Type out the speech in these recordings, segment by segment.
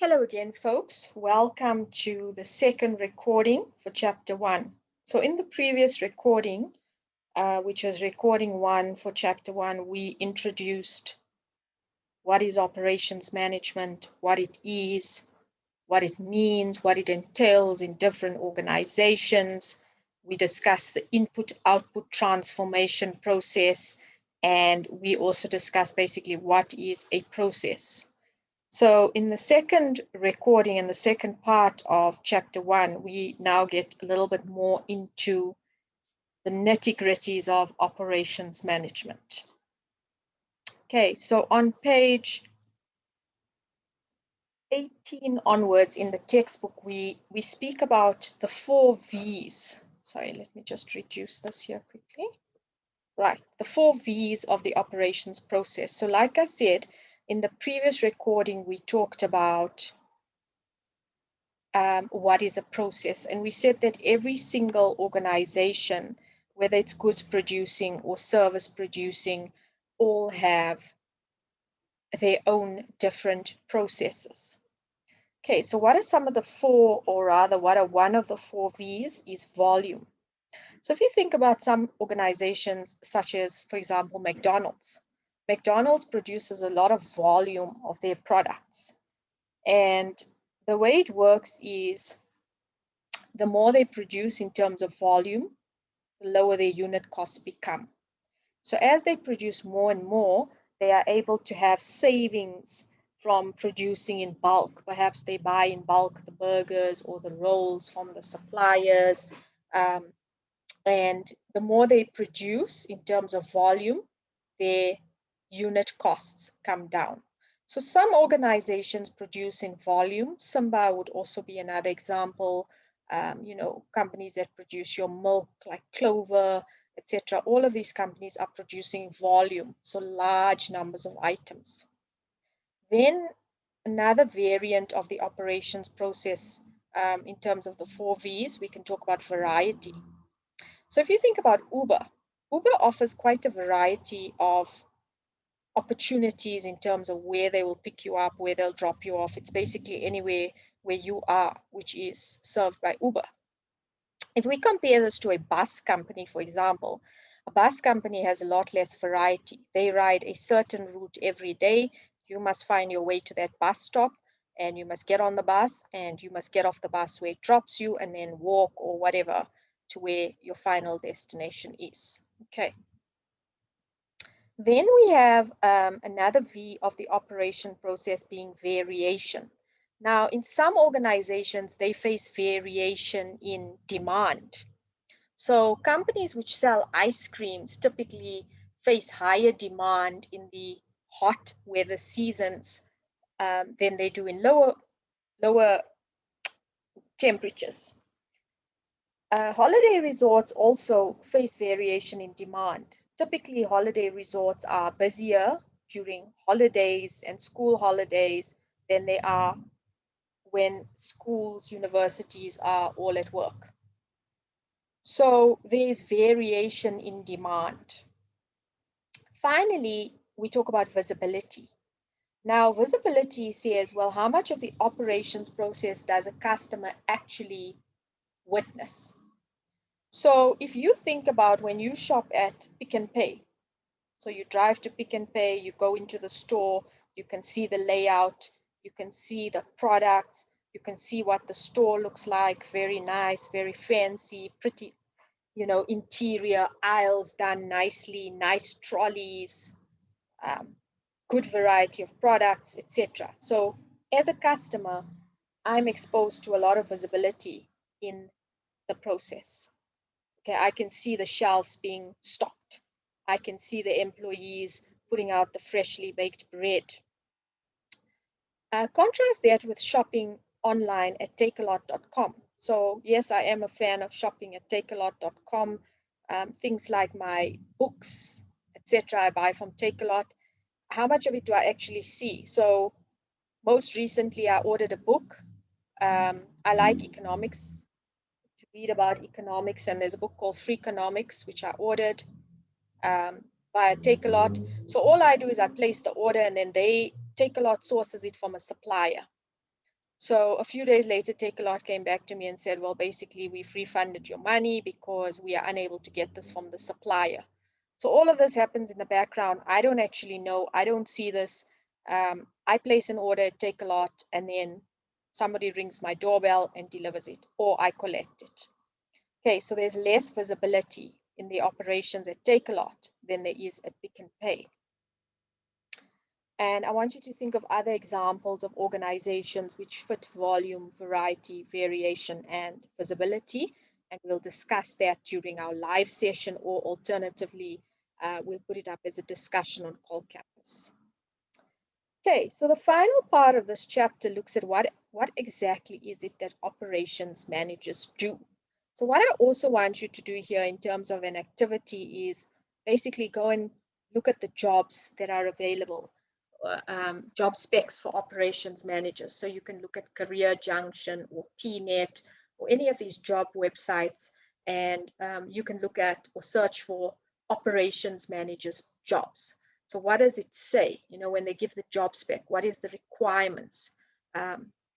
Hello again, folks. Welcome to the second recording for Chapter 1. So in the previous recording, which was recording 1 for Chapter 1, we introduced what is operations management, what it is, what it means, what it entails in different organizations. We discussed the input-output transformation process, and we also discussed basically what is a process. So in the second recording, in the second part of Chapter 1, we now get a little bit more into the nitty-gritties of operations management. Okay, so on page 18 onwards in the textbook, we speak about the 4 V's. Sorry, let me just reduce this here quickly. Right, the 4 V's of the operations process. So like I said, in the previous recording, we talked about what is a process. And we said that every single organization, whether it's goods producing or service producing, all have their own different processes. Okay, so what are some of the 4, or rather what are one of the 4 V's is volume. So if you think about some organizations such as, for example, McDonald's. McDonald's produces a lot of volume of their products. And the way it works is the more they produce in terms of volume, the lower their unit costs become. So as they produce more and more, they are able to have savings from producing in bulk. Perhaps they buy in bulk the burgers or the rolls from the suppliers. And the more they produce in terms of volume, their unit costs come down. So some organizations produce in volume. Simba would also be another example. Companies that produce your milk like Clover, etc. All of these companies are producing volume, so large numbers of items. Then another variant of the operations process in terms of the 4 V's, we can talk about variety. So if you think about Uber offers quite a variety of opportunities in terms of where they will pick you up, where they'll drop you off. It's basically anywhere where you are, which is served by Uber. If we compare this to a bus company, for example, a bus company has a lot less variety. They ride a certain route every day. You must find your way to that bus stop, and you must get on the bus, and you must get off the bus where it drops you, and then walk or whatever to where your final destination is. Okay. Then we have another V of the operation process being variation. Now, in some organizations, they face variation in demand. So companies which sell ice creams typically face higher demand in the hot weather seasons than they do in lower temperatures. Holiday resorts also face variation in demand. Typically, holiday resorts are busier during holidays and school holidays than they are when schools, universities are all at work. So there's variation in demand. Finally, we talk about visibility. Now, visibility says, well, how much of the operations process does a customer actually witness? So if you think about when you shop at Pick n Pay, so you drive to Pick n Pay, you go into the store, you can see the layout, you can see the products, you can see what the store looks like, very nice, very fancy, pretty, interior aisles done nicely, nice trolleys, good variety of products, etc. So as a customer, I'm exposed to a lot of visibility in the process. Okay, I can see the shelves being stocked. I can see the employees putting out the freshly baked bread. Contrast that with shopping online at takealot.com. So yes, I am a fan of shopping at takealot.com. Things like my books, etc. I buy from Takealot. How much of it do I actually see? So most recently, I ordered a book. I like economics, to read about economics, and there's a book called Freakonomics, which I ordered via Takealot. So all I do is I place the order, and then Takealot sources it from a supplier. So a few days later, Takealot came back to me and said, well, basically, we've refunded your money because we are unable to get this from the supplier. So all of this happens in the background. I don't actually know. I don't see this. I place an order, Takealot, and then somebody rings my doorbell and delivers it, or I collect it. Okay, so there's less visibility in the operations at Takealot than there is at Pick n Pay. And I want you to think of other examples of organizations which fit volume, variety, variation, and visibility. And we'll discuss that during our live session, or alternatively, we'll put it up as a discussion on Call Campus. Okay, so the final part of this chapter looks at what exactly is it that operations managers do. So what I also want you to do here in terms of an activity is basically go and look at the jobs that are available. Job specs for operations managers. So you can look at Career Junction or PNet or any of these job websites, and you can look at or search for operations managers jobs. So what does it say? You know, when they give the job spec, what is the requirements?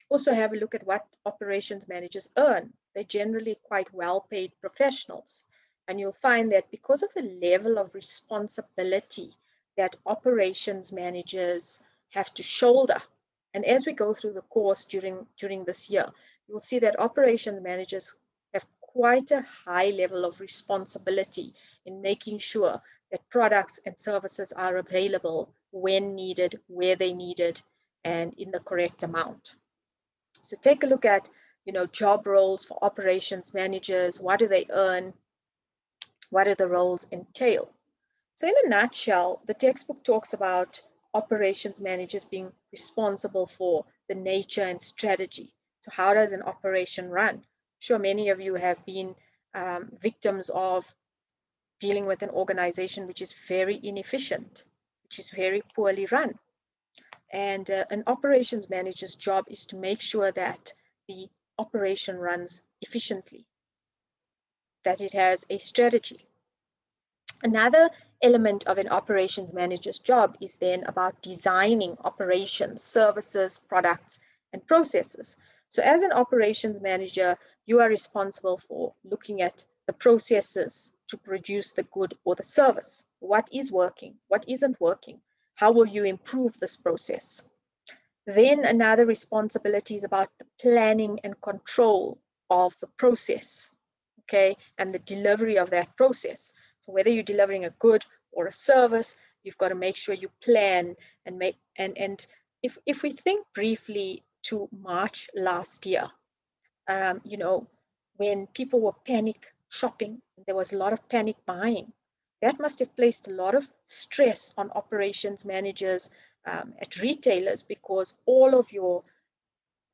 Also have a look at what operations managers earn. They're generally quite well-paid professionals. And you'll find that because of the level of responsibility that operations managers have to shoulder. And as we go through the course during this year, you'll see that operations managers have quite a high level of responsibility in making sure that products and services are available when needed, where they needed, and in the correct amount. So take a look at, you know, job roles for operations managers. What do they earn? What do the roles entail? So in a nutshell, the textbook talks about operations managers being responsible for the nature and strategy. So how does an operation run? I'm sure many of you have been victims of dealing with an organization which is very inefficient, which is very poorly run. And an operations manager's job is to make sure that the operation runs efficiently, that it has a strategy. Another element of an operations manager's job is then about designing operations, services, products, and processes. So as an operations manager, you are responsible for looking at the processes to produce the good or the service. What is working? What isn't working? How will you improve this process? Then another responsibility is about the planning and control of the process, okay, and the delivery of that process. So whether you're delivering a good or a service, you've got to make sure you plan and make, and if we think briefly to March last year, you know, when people were panic shopping, there was a lot of panic buying. That must have placed a lot of stress on operations managers at retailers, because all of your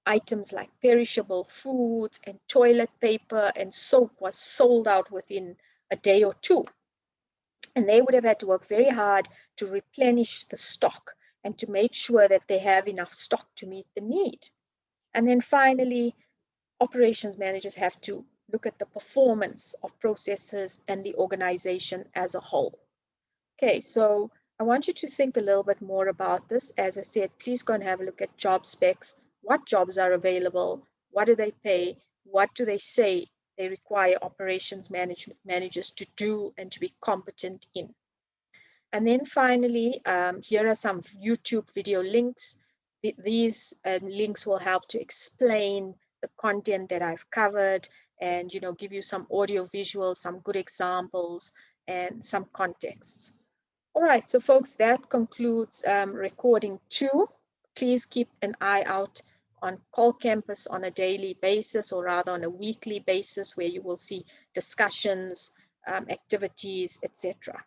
items like perishable foods and toilet paper and soap was sold out within a day or two. And they would have had to work very hard to replenish the stock and to make sure that they have enough stock to meet the need. And then finally, operations managers have to look at the performance of processes and the organization as a whole. Okay, so I want you to think a little bit more about this. As I said, please go and have a look at job specs. What jobs are available? What do they pay? What do they say they require operations managers to do and to be competent in? And then finally, here are some YouTube video links. These links will help to explain the content that I've covered, and give you some audio visual, some good examples, and some contexts. All right, so folks, that concludes recording 2. Please keep an eye out on Call Campus on a daily basis, or rather on a weekly basis, where you will see discussions, activities, etc.